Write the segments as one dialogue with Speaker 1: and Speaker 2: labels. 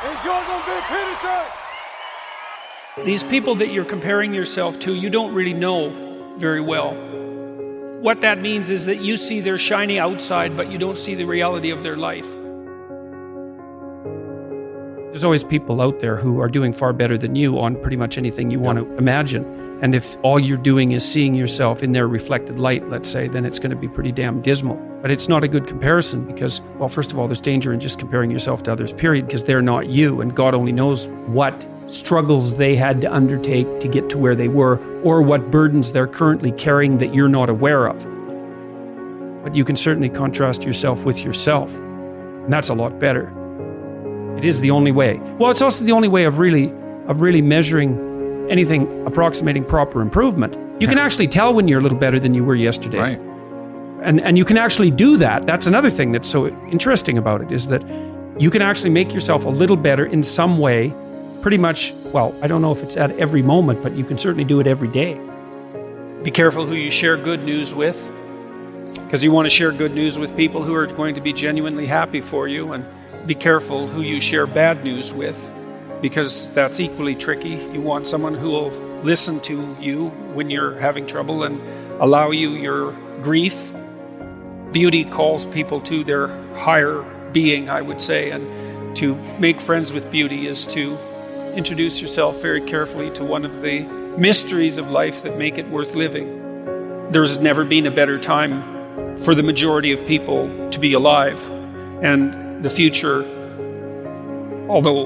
Speaker 1: and Jordan Peterson.
Speaker 2: These people that you're comparing yourself to, you don't really know very well. What that means is that you see their shiny outside, but you don't see the reality of their life. There's always people out there who are doing far better than you on pretty much anything you want to imagine. And if all you're doing is seeing yourself in their reflected light, let's say, then it's going to be pretty damn dismal. But it's not a good comparison because, well, first of all, there's danger in just comparing yourself to others, period, because they're not you. And God only knows what struggles they had to undertake to get to where they were, or what burdens they're currently carrying that you're not aware of. But you can certainly contrast yourself with yourself. And that's a lot better. It is the only way. Well, it's also the only way of really measuring anything approximating proper improvement. You can actually tell when you're a little better than you were yesterday.
Speaker 3: Right.
Speaker 2: And you can actually do that. That's another thing that's so interesting about it, is that you can actually make yourself a little better in some way, pretty much, well, I don't know if it's at every moment, but you can certainly do it every day. Be careful who you share good news with, because you want to share good news with people who are going to be genuinely happy for you, and be careful who you share bad news with, because that's equally tricky. You want someone who will listen to you when you're having trouble and allow you your grief. Beauty calls people to their higher being, I would say, and to make friends with beauty is to introduce yourself very carefully to one of the mysteries of life that make it worth living. There's never been a better time for the majority of people to be alive, and the future, although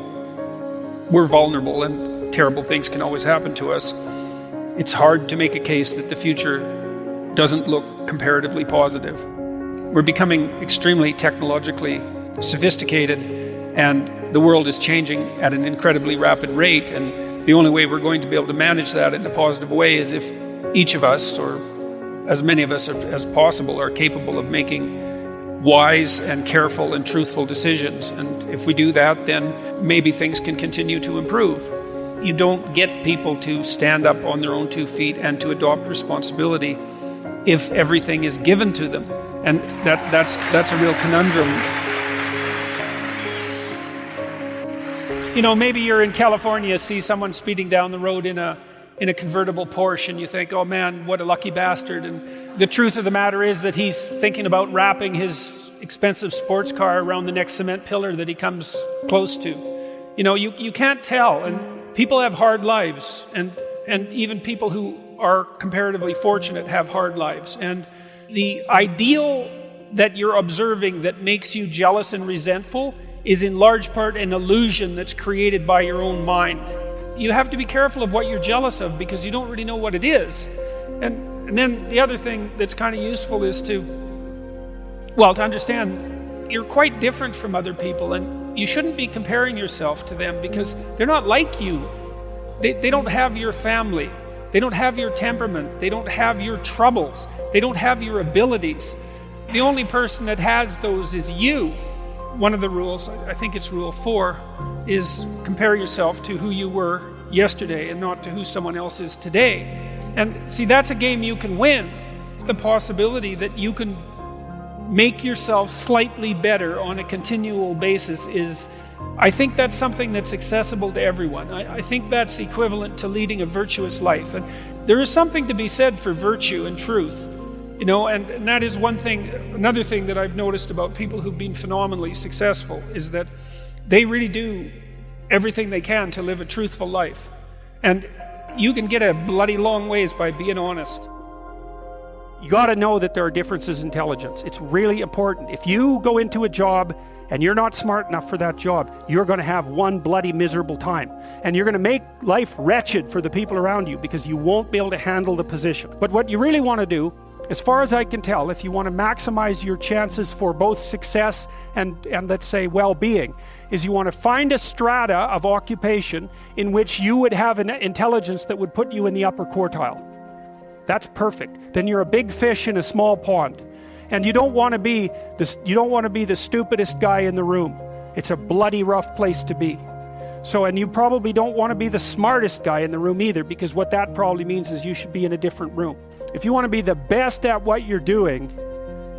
Speaker 2: we're vulnerable and terrible things can always happen to us, it's hard to make a case that the future doesn't look comparatively positive. We're becoming extremely technologically sophisticated, and the world is changing at an incredibly rapid rate, and the only way we're going to be able to manage that in a positive way is if each of us, or as many of us as possible, are capable of making wise and careful and truthful decisions. And if we do that, then maybe things can continue to improve. You don't get people to stand up on their own 2 feet and to adopt responsibility if everything is given to them. And that's a real conundrum. You know, maybe you're in California, see someone speeding down the road in a convertible Porsche, and you think, oh man, what a lucky bastard. And the truth of the matter is that he's thinking about wrapping his expensive sports car around the next cement pillar that he comes close to. You know, you can't tell, and people have hard lives, and even people who are comparatively fortunate have hard lives. And the ideal that you're observing that makes you jealous and resentful is in large part an illusion that's created by your own mind. You have to be careful of what you're jealous of, because you don't really know what it is. And then the other thing that's kind of useful is to understand you're quite different from other people, and you shouldn't be comparing yourself to them because they're not like you. They don't have your family. They don't have your temperament. They don't have your troubles. They don't have your abilities. The only person that has those is you. One of the rules, I think it's rule 4, is compare yourself to who you were yesterday and not to who someone else is today. And see, that's a game you can win. The possibility that you can make yourself slightly better on a continual basis is, I think that's something that's accessible to everyone. I think that's equivalent to leading a virtuous life. And there is something to be said for virtue and truth. You know, and that is one thing. Another thing that I've noticed about people who've been phenomenally successful is that they really do everything they can to live a truthful life. And you can get a bloody long ways by being honest. You got to know that there are differences in intelligence. It's really important. If you go into a job and you're not smart enough for that job, you're going to have one bloody miserable time. And you're going to make life wretched for the people around you because you won't be able to handle the position. But what you really want to do, as far as I can tell, if you want to maximize your chances for both success and let's say well-being, is you want to find a strata of occupation in which you would have an intelligence that would put you in the upper quartile. That's perfect. Then you're a big fish in a small pond. And you don't want to be the stupidest guy in the room. It's a bloody rough place to be. And you probably don't want to be the smartest guy in the room either, because what that probably means is you should be in a different room. If you want to be the best at what you're doing,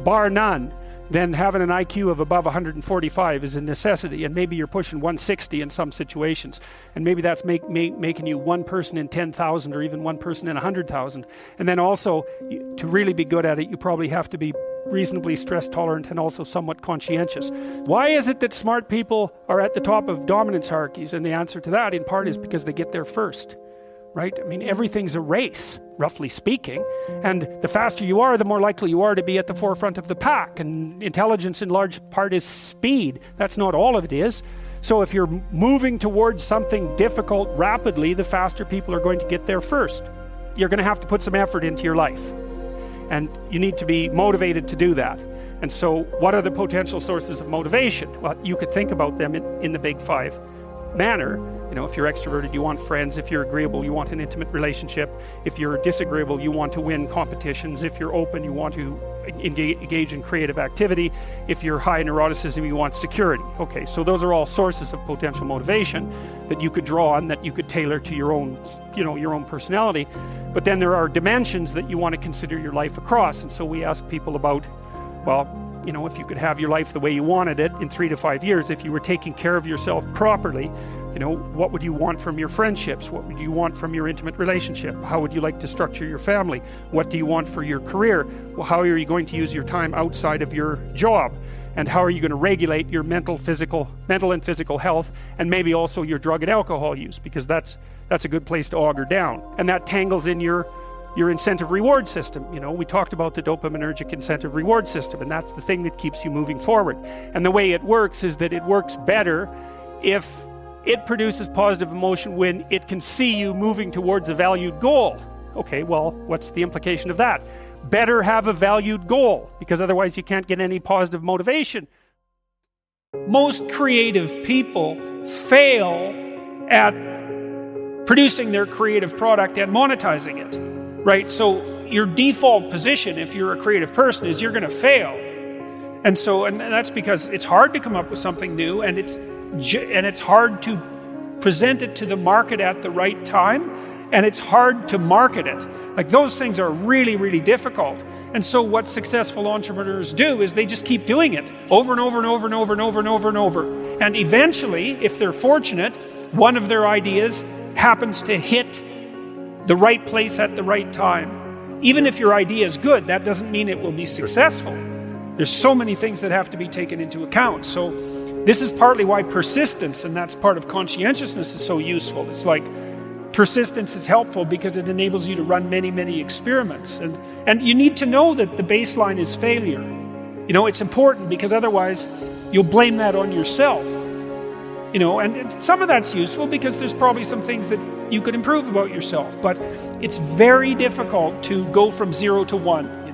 Speaker 2: bar none, then having an IQ of above 145 is a necessity, and maybe you're pushing 160 in some situations, and maybe that's making you one person in 10,000 or even one person in 100,000. And then also, to really be good at it, you probably have to be reasonably stress tolerant and also somewhat conscientious. Why is it that smart people are at the top of dominance hierarchies? And the answer to that in part is because they get there first. Right? I mean, everything's a race, roughly speaking, and the faster you are, the more likely you are to be at the forefront of the pack, and intelligence in large part is speed. That's not all of it is. So if you're moving towards something difficult rapidly, the faster people are going to get there first. You're going to have to put some effort into your life, and you need to be motivated to do that. And so what are the potential sources of motivation? Well, you could think about them in the big five manner. You know, if you're extroverted, you want friends. If you're agreeable, you want an intimate relationship. If you're disagreeable, you want to win competitions. If you're open, you want to engage in creative activity. If you're high in neuroticism, you want security. Okay, so those are all sources of potential motivation that you could draw on, that you could tailor to your own, your own personality. But then there are dimensions that you want to consider your life across. And so we ask people about, well, if you could have your life the way you wanted it in 3 to 5 years, if you were taking care of yourself properly, what would you want from your friendships? What would you want from your intimate relationship? How would you like to structure your family? What do you want for your career? Well, how are you going to use your time outside of your job? And how are you going to regulate your mental and physical health, and maybe also your drug and alcohol use, because that's a good place to auger down. And that tangles in your incentive reward system. We talked about the dopaminergic incentive reward system, and that's the thing that keeps you moving forward. And the way it works is that it works better if it produces positive emotion when it can see you moving towards a valued goal. Okay, well, what's the implication of that? Better have a valued goal, because otherwise you can't get any positive motivation. Most creative people fail at producing their creative product and monetizing it. Right? So your default position, if you're a creative person, is you're going to fail. And that's because it's hard to come up with something new, and it's hard to present it to the market at the right time, and it's hard to market it. Like, those things are really, really difficult. And so what successful entrepreneurs do is they just keep doing it over and over and over and over and over and over and over. And eventually, if they're fortunate, one of their ideas happens to hit the right place at the right time. Even if your idea is good, that doesn't mean it will be successful. There's so many things that have to be taken into account. So this is partly why persistence, and that's part of conscientiousness, is so useful. It's like persistence is helpful because it enables you to run many, many experiments. And you need to know that the baseline is failure. It's important, because otherwise you'll blame that on yourself. And some of that's useful because there's probably some things that you could improve about yourself, but it's very difficult to go from 0 to 1.